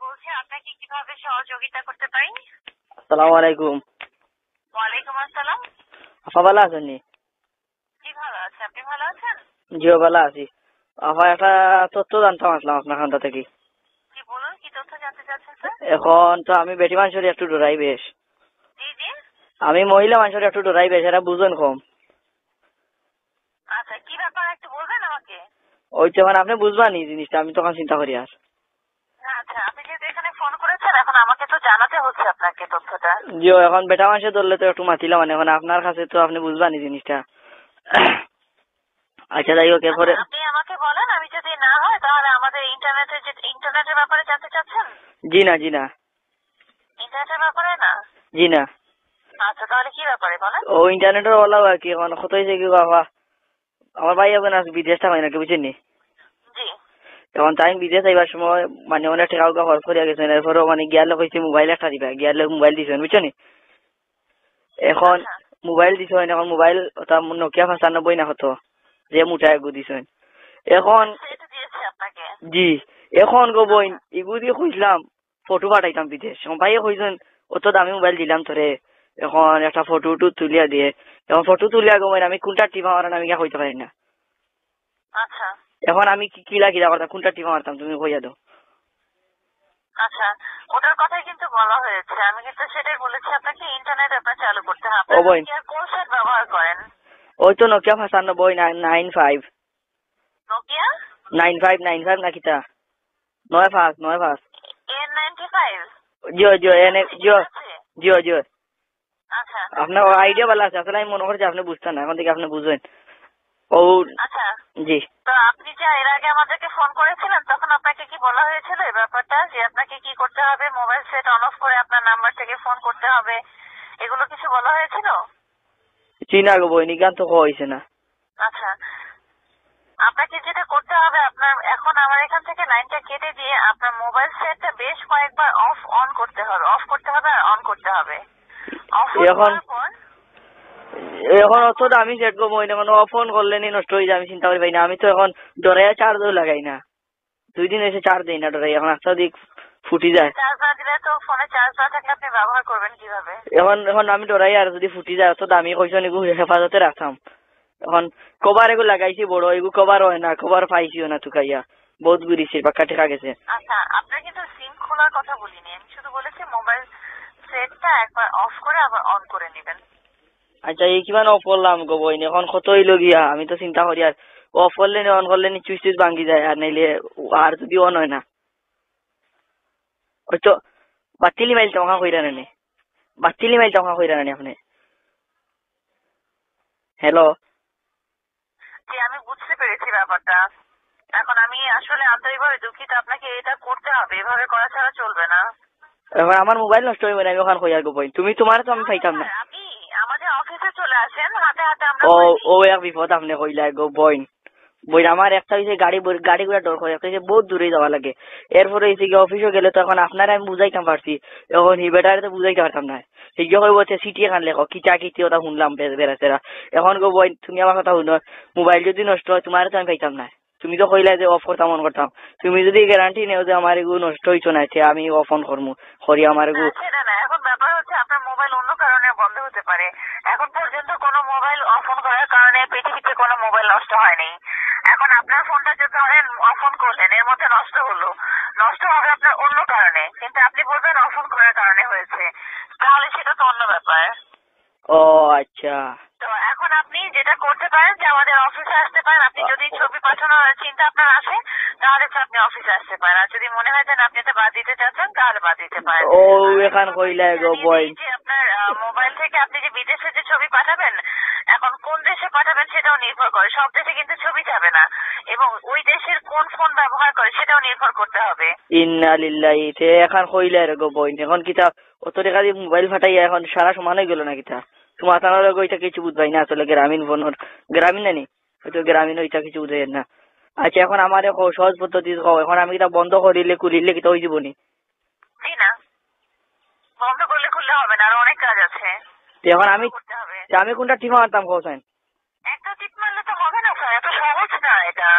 বলছি, আপনাকে কিভাবে সহযোগিতা করতে পারি? আসসালামু আলাইকুম। ওয়ালাইকুম আসসালাম। আপা ভালো আছেন নি? জি ভালো আছে, আপনি ভালো আছেন? জিও ভালো আছি। আপা একটা তথ্য জানতাম আসলাম আপনার খান্তা থেকে। জি বলুন, কি তথ্য জানতে চাচ্ছেন স্যার? এখন তো আমি বেটি মানুষের একটু ডরাই বেশ। জি জি। আমি মহিলা মানুষের একটু ডরাই বেশ, এরা বুঝেন কম। আচ্ছা, কি ব্যাপার একটু বলবেন আমাকে? ওই তো মানে আপনি বুঝবেন এই জিনিসটা, আমি তখন চিন্তা করি আর। আচ্ছা, আপনি যেহেতু এখানে ফোন করেছেন, এখন আমাকে তো জানাতে হচ্ছে আপনাকে তথ্যটা। জিও এখন বেটা মানুষের ধরলে তো একটু মাতিলাম, মানে এখন আপনার কাছে তো আপনি বুঝবেন এই জিনিসটা। আচ্ছা যাই হোক, এরপরে আচ্ছা, আপনি আমাকে বলেন, আমি যদি না হয় তাহলে আমাদের ইন্টারনেটের ব্যাপারে জানতে চাচ্ছেন? জি না জি না ইন্টারনেটের ব্যাপারে না? জি না। আচ্ছা, তাহলে কি ব্যাপারে বলেন? ও ইন্টারনেটের বলা আর কি, এখন কত হয়েছে কি বাবা, আমার ভাই এখন বিদেশ থাকাই নাকি বুঝছেন নি। জি। এখন তাই বিদেশ যাইবার সময় মানে অনেক টাকা খরচ করিয়া গেছেন, এরপরও মানে গিয়ার লোক হয়েছে মোবাইল একটা দিবা, গিয়ার লোক মোবাইল দিছেন বুঝছো নি। এখন আচ্ছা। মোবাইল দিছেন, এখন মোবাইল ওটা নোকিয়া 95 না হতো, যে মুঠা এগু দিছেন। এখন সেটা দিয়েছে আপনাকে? জি, এখন গো বইন এগু দিয়ে খুঁজলাম ফটো পাঠাইতাম বিদেশ, এখন ভাইয়ে কইছেন অত দামি মোবাইল দিলাম তোরে, এখন একটা ফটো তুলিয়া দিয়ে, এখন ফটো তুলিয়া গো বইন আমি কোনটা টিপা মারান আমি কইতে পারি না। আচ্ছা এখন আমি কিলা করতাম, কোনটা টিপা মারতাম তুমি কইয়া দাও। আচ্ছা, ওটার কথাই কিন্তু বলা হয়েছে। আমি কিন্তু সেটাই বলেছি আপনাকে, ইন্টারনেট আপনার চালু করতে হবে। ও বোন, আপনি আর কোন সেট ব্যবহার করেন? ওই তো নোকিয়া 95 নোকিয়া 95 না কিতা 95 N95? জিও জিও এনে জিও আছে? জিও জিও। আচ্ছা আপনার আইডিয়া ভালো আছে, আসলে আমি মনে করছি আপনি বুঝতেন না, এখন থেকে আপনি বুঝবেন। ও আচ্ছা। জি। তো আপনি যে এর আগে আমাদেরকে ফোন করেছিলেন, তখন আপনাকে কি বলা হয়েছিল এই ব্যাপারটা, যে আপনাকে কি করতে হবে? মোবাইল সেট অন অফ করে আপনার নাম্বার থেকে ফোন করতে হবে, এগুলো কিছু বলা হয়েছিল? চিনা গো বই নিগান তো হয়েছে না। আচ্ছা, আপনাকে যেটা করতে হবে, আপনার এখন আমার এখান থেকে লাইনটা কেটে দিয়ে আপনার মোবাইল সেটটা বেশ কয়েকবার অফ অন করতে হবে, অফ করতে হবে আর অন করতে হবে। অফ এখন করার পর এখন অত আমি সেট করবো, এখন ফোন করলে নি নষ্ট হয়ে যায়, আমি চিন্তা করি পাই না। আমি তো এখন ডরাইয়া চার্জও লাগাই না, 2 দিন এসে চার্জ দিই না ডরাই, এখন আস্তে দিক ফুটি যায়। চার্জ না দিলে তো ফোনে চার্জ না থাকলে আপনি ব্যবহার করবেন কিভাবে? এখন এখন আমি ডরাই আর যদি ফুটি যায় তো দামি কইসন এগু হেফাজতে রাখতাম। এখন কভার এগু লাগাইছি বড়, এগু কভার হয় না, কভার পাইছিও না তুকাইয়া, বহুত ঘুরিছি পাক্কা ঠেকা গেছে। আচ্ছা, আপনার কিন্তু সিম খোলার কথা বলিনি, আমি শুধু বলেছি মোবাইল সেটটা একবার অফ করে আবার অন করে নেবেন। আচ্ছা এই কিমান অফ করলাম গো বইন, এখন কত হইল গিয়া, আমি তো চিন্তা করি আর অফ করলে নি অন করলে নি চুইচ ভাঙ্গি যায়, আর নাইলে আর যদি অন হয় না ওই তো বাতিলি মাইল টাকা কইরা নেনে, বাতিলি মাইল টাকা কইরা নেনে আপনি। হ্যালো। জি, আমি বুঝতে পেরেছি ব্যাপারটা। এখন আমি আসলে আন্তরিকভাবে দুঃখিত, আপনাকে এটা করতে হবে, এভাবে করা ছাড়া চলবে না। এখন আমার মোবাইল নষ্ট হইবে না, আমি ওখান কইয়া গো বইন, তুমি তোমার তো আমি পাইতাম না। আপনি আমাদের অফিসে চলে আসেন, হাতে হাতে আমরা ও করে দিই। ও এক বিপদ আপনি কইলা গো বইন। বই আমার একটা হইছে গাড়ি ঘোড়া ডর করে, একটা হইছে বহুত দূরে যাওয়া লাগে। এরপরে হইছে কি অফিসে গেলে তো এখন আপনারা আমি বুঝাইতাম পারছি, এখন হি বেটারে তো বুঝাইতে পারতাম না। হিগে কইব হচ্ছে সিটি এখান লেখো কিটা কিটি ওটা শুনলাম বেড়াতেরা। এখন গো বই তুমি আমার কথা শুনো, মোবাইল যদি নষ্ট হয় তোমার তো আমি পাইতাম না। তুমি তো কইলা যে অফ করতাম অন করতাম, তুমি যদি গ্যারান্টি নেও যে আমার এগু নষ্ট হইতো না, আমি অফ অন করবো করি আমার এগু। সেটা না, এখন ব্যাপার হচ্ছে আপনার মোবাইল অন্য কারণে বন্ধ হতে পারে। এখন পর্যন্ত কোনো মোবাইল অফ অন করার কারণে পৃথিবীতে কোনো মোবাইল নষ্ট হয়নি। এখন আপনার ফোনটা যে ধরেন অফ অন করলেন, এর মধ্যে নষ্ট হলো, নষ্ট হবে আপনার অন্য কারণে, কিন্তু আপনি বলবেন অফ অন করার কারণে হয়েছে, তাহলে সেটা তো অন্য ব্যাপার। ও আচ্ছা। তো এখন আপনি যেটা করতে পারেন যে আমাদের অফিসে আসতে পারেন। আপনি যদি ছবি পাঠানোর চিন্তা আপনার আসে, তাহলে তো আপনি অফিসে আসতে পারেন। আর যদি মনে হয় যে আপনি এটা বাদ দিতে চাচ্ছেন, তাহলে বাদ দিতে পারেন। ও এখান কইলা গো বই। যে আপনার মোবাইল থেকে আপনি যে বিদেশে যে ছবি পাঠাবেন, এখন কোন দেশে পাঠাবেন সেটাও নির্ভর করে। সব দেশে কিন্তু ছবি যাবে না, এবং ওই দেশের কোন ফোন ব্যবহার করে সেটাও নির্ভর করতে হবে। ইন্না লিল্লাহি, তে এখন কইলা রে গো বই, এখন কিতা অত টাকা দিয়ে মোবাইল ফাটাইয়া এখন সারা সমান হয়ে গেল না কিতা। তোমার তানোর ওইটা কিছু বুঝবাই না, আসলে গ্রামীণ ফোনের গ্রামীণ নানি হয়তো গ্রামীণ ওইটা কিছু বুঝাই না। আচ্ছা এখন আমার সহজ পদ্ধতি কও, এখন আমি কিতা বন্ধ করিলে খুলিলে কিতা হয়ে যাবনি? জি না, বন্ধ করলে খুললে হবে না, আরো অনেক কাজ আছে। এখন করতে হবে। আমি কোনটা টিপা মারতাম কোসাইন? একটা টিপ মারলে তো হবে না স্যার, এত সহজ না এটা।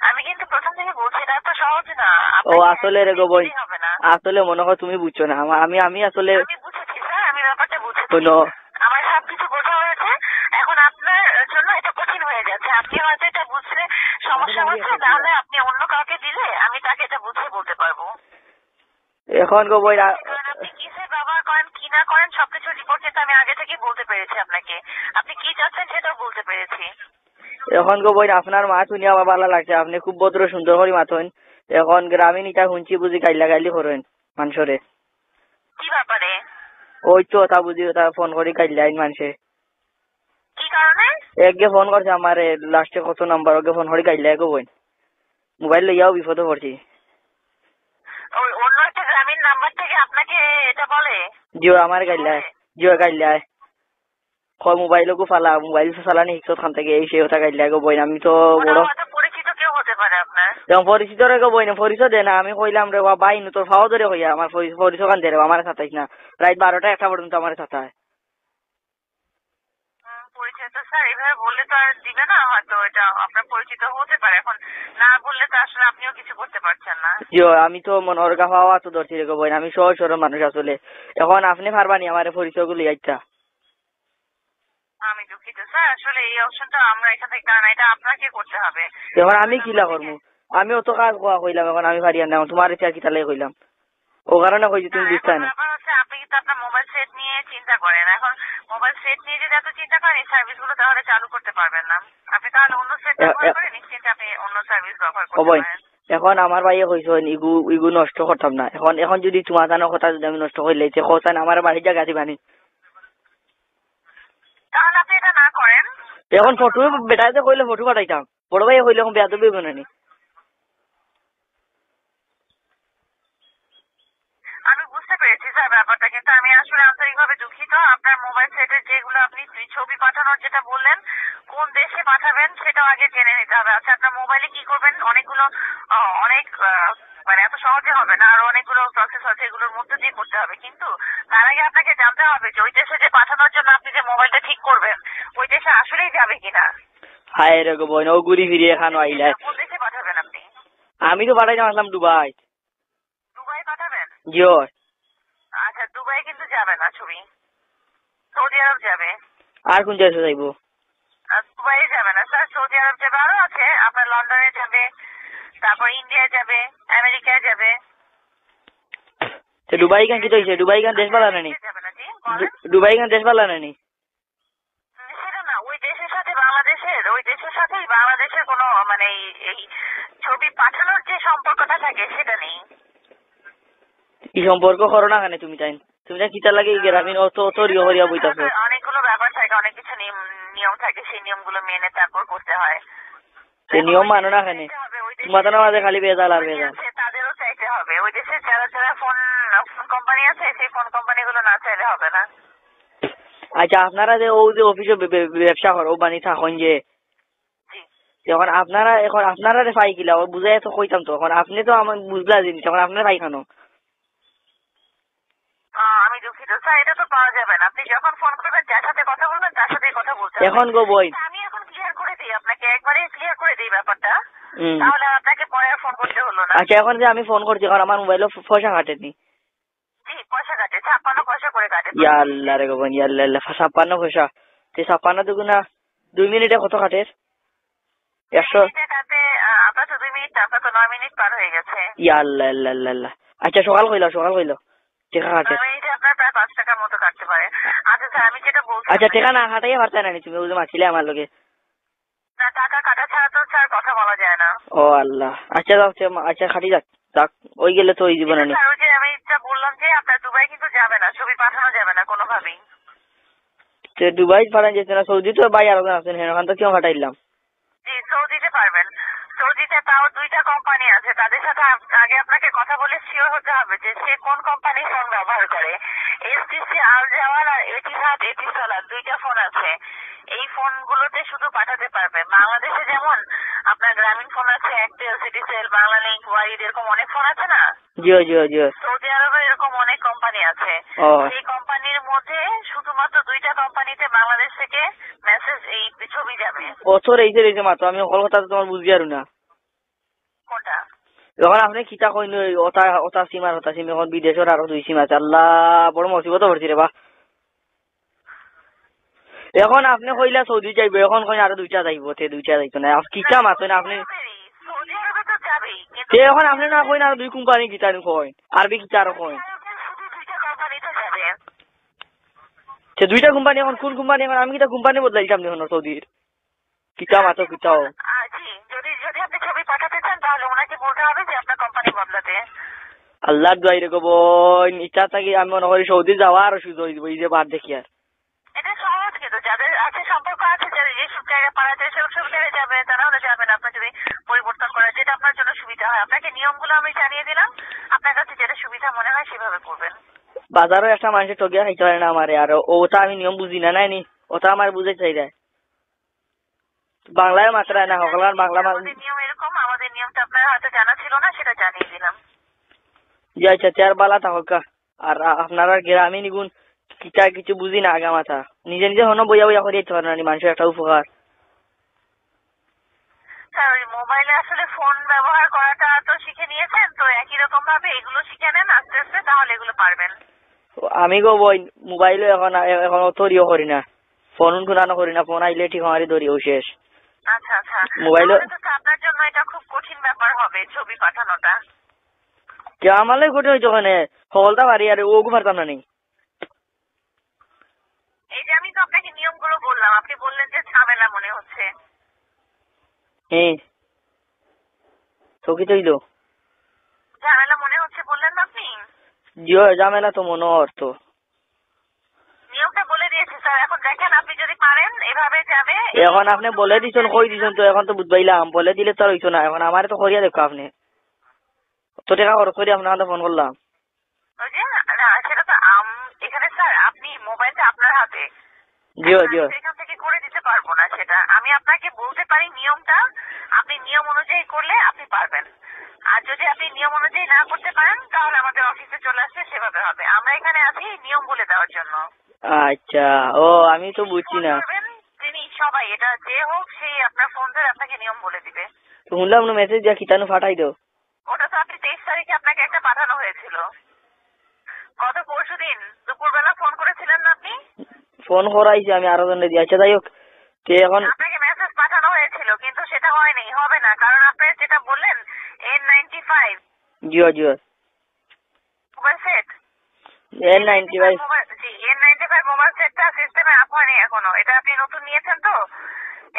আমি কিন্তু প্রথম থেকে বলছি এটা তো সহজ না। ও আপনাকে আসলে রে একদিনে গো বোন, দিলেই হবে না। আসলে মনে হয় তুমি বুঝছো না। আমি আসলে আমি বুঝেছি স্যার, আমি ব্যাপারটা বুঝেছি। শোনো, আমার সবকিছু বোঝা হয়েছে। এখন আপনার জন্য এটা কঠিন হয়ে যাচ্ছে। আপনি হয়তো এটা বুঝতে সমস্যা হচ্ছে, তাহলে আপনি অন্য কাউকে দিলে আমি তাকে এটা বুঝিয়ে বলতে পারবো। এখন গো বোন কারণ আপনি কিসের ব্যবহার করেন কি না করেন সবকিছু রিপোর্ট কিন্তু আমি আগে থেকেই বলতে পেরেছি আপনাকে। আপনি কি চাচ্ছেন সেটাও বলতে পেরেছি। এখন গো বোন আপনার মা শুনি আমার ভালো লাগছে। আপনি খুব ভদ্র সুন্দর করে মাথেন। এখন গ্রামীণ ইটা শুনছি বুঝি গাইলা গাইলি করেন মানুষরে। কি ব্যাপারে? ওই তো তা বুঝি তা ফোন করে গাইলাইন মানুষে। কি কারণে? একগে ফোন করছে আমার লাস্টে কত নাম্বার ওকে ফোন করে গাইলাই গো বোন। মোবাইল লইয়াও বিপদে পড়ছি। ওই অন্য একটা গ্রামীণ নাম্বার থেকে আপনাকে এটা বলে? জিও আমার গাইলায়, জিও গাইলায় কয় মোবাইলকো ফালা, মোবাইল ফালানি শিক্ষক খান থেকে এই সেই কথা গাইলাই গো বোন। আমি তো ওটা বড় হয়তো পরিচিত কেউ হতে পারে আপনার। যেমন পরিচিত রে গো বোন, পরিচয় দে না। আমি কইলাম রে বাই নু তোর ফাও ধরে হইয়া আমার পরিচয় কান দে রে, আমার সাতাইস না। রাত 12টা 1টা পর্যন্ত আমার সাথে। পরিচয় তো স্যার এইভাবে বললে তো আর দিবে না। হয়তো এটা আপনার পরিচিত হতে পারে। এখন না বললে তো আসলে আপনিও কিছু করতে পারছেন না। জিও আমি তো মনোর গাফাওয়া তো ধরছি রে গো বোন। আমি সহজ সরল মানুষ আসলে। এখন আপনি পারবানি আমার পরিচয় গুলি আইতা? আমি দুঃখিত স্যার, আসলে এই অপশনটা আমরা এখান থেকে, কারণ এটা আপনাকে করতে হবে। এখন আমি কিলা করবো? আমি অত কাজ কোয়া কইলাম, এখন আমি পারি না। তোমার ইচ্ছা কি তালে কইলাম, ও কারণে কইছি তুমি বুঝতে না। ব্যাপার হচ্ছে আপনি কিন্তু আপনার মোবাইল সেট নিয়ে চিন্তা করেন। এখন মোবাইল সেট নিয়ে যদি এত চিন্তা করেন এই সার্ভিস গুলো তাহলে চালু করতে পারবেন না। আপনি তাহলে অন্য সেট ব্যবহার করে নিশ্চিন্তে আপনি অন্য সার্ভিস ব্যবহার করতে বোন পারেন। এখন আমার ভাইয়ে কইছো ইগু ইগু নষ্ট করতাম না। এখন যদি তোমার জানো কথা যদি আমি নষ্ট করে লইতে কোথায় আমার বাড়ির জায়গা দিবানি। তাহলে আপনি এটা না করেন। এখন ফটো বেটাতে কইলে ফটো পাঠাইতাম, বড় ভাইয়ে কইলে এখন বেয়াদবি বানানি। আমি বুঝতে পেরেছি স্যার ব্যাপারটা, কিন্তু আমি আসলে আন্তরিকভাবে দুঃখিত। আপনার মোবাইল সেটের যেগুলো আপনি ছবি পাঠানোর যেটা বললেন, কোন দেশে পাঠাবেন সেটাও আগে জেনে নিতে হবে। আচ্ছা আপনার মোবাইলে কি করবেন, অনেকগুলো অনেক মানে এত সহজে হবে না, আরো অনেকগুলো প্রসেস আছে, এগুলোর মধ্যে দিয়ে করতে হবে। কিন্তু তার আগে আপনাকে জানতে হবে যে ওই দেশে যে পাঠানোর জন্য আপনি যে মোবাইলটা ঠিক করবেন ওই দেশে আসলেই যাবে কিনা। হায় রে গো বোন, ও ঘুরি ফিরে এখানো আইলাই। কোন দেশে পাঠাবেন আপনি? আমি তো পাঠাইতাম আসলাম দুবাই। দুবাই পাঠাবেন? জিও। আচ্ছা দুবাই কিন্তু যাবে না ছবি, সৌদি আরব যাবে। আর কোন দেশে যাইবো? দুবাই যাবে না স্যার, সৌদি আরব যাবে, আরো আছে আপনার লন্ডনে যাবে, তারপর ইন্ডিয়া যাবে, আমেরিকায় যাবে। দুবাই গান কি তো হইছে? দুবাই গান দেশ ভালো নানি? যাবে না জি বলেন। দুবাই গান দেশ ভালো নানি? সেটা না, ওই দেশের সাথে বাংলাদেশের, ওই দেশের সাথেই বাংলাদেশের কোনো মানে এই ছবি পাঠানোর যে সম্পর্কটা থাকে সেটা নেই। কি সম্পর্ক করো না কেন তুমি তাই? তুমি তাই কিতা লাগে গ্রামীণ অত অত রিও হরিয়া বইতাছো। অনেকগুলো ব্যাপার থাকে, অনেক কিছু নিয়ম থাকে, সেই নিয়মগুলো মেনে তারপর করতে হয়। সে নিয়ম মানো না কেন? তোমার তো মাঝে খালি বেজাল আর বেজাল। তাদেরও চাইতে হবে। ওই দেশের যারা যারা ফোন কোম্পানি আছে সেই ফোন কোম্পানিগুলো না চাইলে হবে না। আচ্ছা আপনারা যে ও যে অফিসে ব্যবসা করো বানি থাকুন যে, এখন আপনারা পাই কিলা ও বুঝাই তো কইতাম তো। এখন আপনি তো আমার বুঝলা জিনিস, এখন আপনারা পাই খানো। আমি দুঃখিত স্যার, এটা তো পাওয়া যাবে না। আপনি যখন ফোন করবেন যার সাথে কথা বলবেন তার সাথেই কথা বলতে হবে। এখন গো বই আমি এখন ক্লিয়ার করে দিই আপনাকে, একবারে ক্লিয়ার করে দিই ব্যাপারটা, তাহলে আপনাকে পরে আর ফোন করতে হলো না। আচ্ছা এখন যে আমি ফোন করছি, এখন আমার মোবাইলে পয়সা কাটেনি। জি পয়সা কাটে, 56 পয়সা করে কাটে। ইয়াল্লা রে গোবন, ইয়াল্লা 56 পয়সা। 56 দুগুনা 2 মিনিটে কত কাটে? 100 কাটে। আপনার তো 2 মিনিট, আপনার তো 9 মিনিট পার হয়ে গেছে। ইয়াল্লা আল্লাহ। আচ্ছা সকাল কইলো টেকা কাটে। মিনিটে আপনার প্রায় 5 টাকার মতো কাটতে পারে। আচ্ছা স্যার আমি যেটা বলছি, আচ্ছা টেকা না কাটাই পারতা না তুমি, ওই যে মাছিলে আমার লগে। না টাকা কাটা ছাড়া তো স্যার কথা বলা যায় না। ও আল্লাহ। আচ্ছা যাও, আচ্ছা খাটি যাক ওই গেলে তো ওই জীবনে নেই। স্যার ওই যে আমি যা বললাম যে আপনার দুবাই কিন্তু যাবে না, ছবি পাঠানো যাবে না কোনোভাবেই। দুবাই পাঠান যেতে না, সৌদি তো ভাই আরো আছেন, ওখান তো কেউ কাটাইলাম। জি সৌদিতে পারবেন। সৌদিতে তাও 2টা কোম্পানি আছে, তাদের সাথে আগে আপনাকে কথা বলে শিওর হতে হবে যে সে কোন কোম্পানির ফোন ব্যবহার করে। এসটিসি, আল জাওয়াল আর এটিহাদ এটিসালাত 2টা ফোন আছে। এই ফোনগুলোতে শুধু পাঠাতে পারবে। বাংলাদেশে যেমন আপনার গ্রামীণ ফোন আছে, এয়ারটেল, সিটিসেল, বাংলালিংক, ওয়াইড, এরকম অনেক ফোন আছে না? জিও। সৌদি আরবে এরকম অনেক কোম্পানি আছে। সেই কোম্পানির মধ্যে শুধুমাত্র 2টা কোম্পানিতে বাংলাদেশ থেকে মেসেজ এই ছবি যাবে। বছর এই যে মাত্র আমি কলকাতা তোমার বুঝি আর না। এখন আপনি কিতা কইন ওটা ওটা সিম আর ওটা সিম এখন বিদেশের আরো 2 সিম আছে আল্লাহ বড় মুসিবত পড়ছি রে বা এখন আপনি কইলা সৌদি যাইবে এখন কইন আরো 2টা যাইব তে 2টা যাইতো না কিতা মাতন আপনি সৌদি আরবে তো যাবেই তে এখন আপনি না কইন আরো 2 কোম্পানি কিতা নি কইন আরবি কিতা আর কইন শুধু 2টা কোম্পানি তো যাবে তে 2টা কোম্পানি এখন কোন কোম্পানি এখন আমি কিতা কোম্পানি বদলাইতাম নি এখন সৌদির কিতা মাতো কিতাও জি যদি যদি আপনি ছবি পাঠাতে চান তাহলে ওনাকে বলতে হবে যে আপনার কোম্পানি বদলাতে আল্লাহর দোয়াই রে গো বোন ইচ্ছা থাকি আমি মনে করি সৌদি যাওয়া আর সুযোগ হইব এই যে বাদ দেখি আর এটা সহজ কিন্তু যাদের আছে সম্পর্ক আছে যারা যেসব জায়গায় পাড়া যায় সব জায়গায় যাবে তারা হলে যাবেন আপনার যদি পরিবর্তন করা যেটা আপনার জন্য সুবিধা হয় আপনাকে নিয়মগুলো আমি জানিয়ে দিলাম আপনার কাছে যেটা সুবিধা মনে হয় সেভাবে করবেন বাজারও একটা মানুষের ঠকিয়া খাইতে পারে না আমারে আর ওটা আমি নিয়ম বুঝি না নাইনি ওটা আমার বুঝে চাই দেয় বাংলায় মাত্রায় না সকল বাংলা আমাদের নিয়ম এরকম আমাদের নিয়মটা আপনার হয়তো জানা ছিল না সেটা জানিয়ে দিলাম জি আচ্ছা চার বালা থাকা আর আপনারা গ্রামে নিগুন কিটা কিছু বুঝি না আগা মাথা নিজে নিজে হনো বইয়া বইয়া করে দিতে পারে না মানুষের একটা উপকার স্যার ওই মোবাইলে আসলে ফোন ব্যবহার করাটা তো শিখে নিয়েছেন তো একই রকম ভাবে এগুলো শিখে নেন আস্তে আস্তে তাহলে এগুলো পারবেন আমি গো বই মোবাইলে এখন এখন তৈরিও করি না ফোন টুনানো করি না ফোন আইলে ঠিক আমারই ধরিও শেষ আচ্ছা আচ্ছা মোবাইলে তাহলে তো আপনার জন্য এটা খুব কঠিন ব্যাপার হবে ছবি পাঠানোটা কে আমালে কঠিন হইতো ওখানে সকলটা পারি আর ও পারতাম না নেই এই যে আমি তো আপনাকে নিয়মগুলো বললাম আপনি বললেন যে ঝামেলা মনে হচ্ছে হ্যাঁ তো কি তৈল ঝামেলা মনে হচ্ছে বললেন না আপনি জিও ঝামেলা তো মনে অর্থ নিয়মটা বলে দিয়েছি স্যার এখন দেখেন আপনি যদি পারেন এভাবে যাবে এখন আপনি বলে দিছেন কই দিছেন তো এখন তো বুঝবাইলাম বলে দিলে তো আর হইতো না এখন আমার তো করিয়া দেখো আপনি তো টাকা খরচ করে আপনার ফোন করলাম ওই যে না সেটা তো এখানে স্যার আপনি মোবাইলটা আপনার হাতে জিও জিও এখান থেকে করে দিতে পারবো না সেটা আমি আপনাকে বলতে পারি নিয়মটা আপনি নিয়ম অনুযায়ী করলে আপনি পারবেন আর যদি আপনি নিয়ম অনুযায়ী না করতে পারেন তাহলে আমাদের অফিসে চলে আসলে সেভাবে হবে আমরা এখানে আছি নিয়ম বলে দেওয়ার জন্য আচ্ছা ও আমি তো বুঝছি না তিনি সবাই এটা যে হোক সেই আপনার ফোন ধরে আপনাকে নিয়ম বলে দিবে তো শুনলাম না মেসেজ দিয়া খিতানো ফাটাই দাও ওটা তো আপনি 23 তারিখে আপনাকে একটা পাঠানো হয়েছিল গত পরশুদিন দুপুরবেলা ফোন করেছিলেন না আপনি ফোন করাইছি আমি আরো জনে দিয়ে আচ্ছা যাই হোক তে এখন আপনাকে মেসেজ পাঠানো হয়েছিল কিন্তু সেটা হয়নি হবে না কারণ আপনি যেটা বললেন N95 Jio Jio mobile set N95 জি N95 মোবাইল সেটটা সিস্টেমে আপ হয়নি এখনো এটা আপনি নতুন নিয়েছেন তো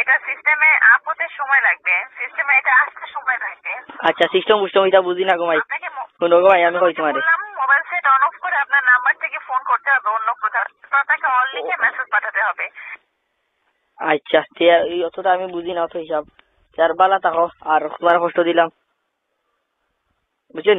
এটা সিস্টেমে আপ হতে সময় লাগবে সিস্টেমে এটা আসতে সময় লাগবে আচ্ছা সিস্টেম বুস্টেম এটা বুঝি না গো ভাই শুনো গো ভাই আমি কই তোমারে মোবাইল সেট অন অফ করে আপনার নাম্বার থেকে ফোন করতে হবে অন্য কোথাও তো আপনাকে অল লিখে মেসেজ পাঠাতে হবে আচ্ছা তে অতটা আমি বুঝি না তো হিসাব চার বালা থাকো আর তোমার কষ্ট দিলাম বুঝছেন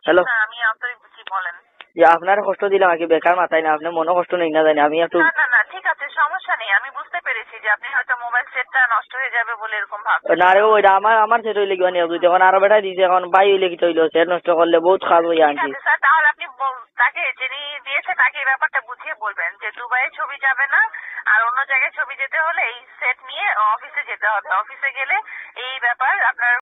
হ্যালো আমি আপনার কি বলেন যে আপনার কষ্ট দিলাম আগে বেকার মাথায় না আপনার মনে কষ্ট নেই না জানি আমি একটু না ঠিক আছে সমস্যা নেই আমি বুঝতে পেরেছি যে আপনি হয়তো মোবাইল সেটটা নষ্ট হয়ে যাবে বলে এরকম ভাবছেন না রে ওইটা আমার সেট হইলে কি নিয়ে বুঝতে এখন আরো বেটাই দিছে এখন বাই হইলে কি হইলো সেট নষ্ট করলে বহুত খারাপ হয়ে আনছি স্যার তাহলে আপনি তাকে যিনি দিয়েছে তাকে এই ব্যাপারটা বুঝিয়ে বলবেন যে দুবাইয়ে ছবি যাবে না আর অন্য জায়গায় ছবি যেতে হলে এই সেট নিয়ে অফিসে যেতে হবে অফিসে গেলে এই ব্যাপার আপনার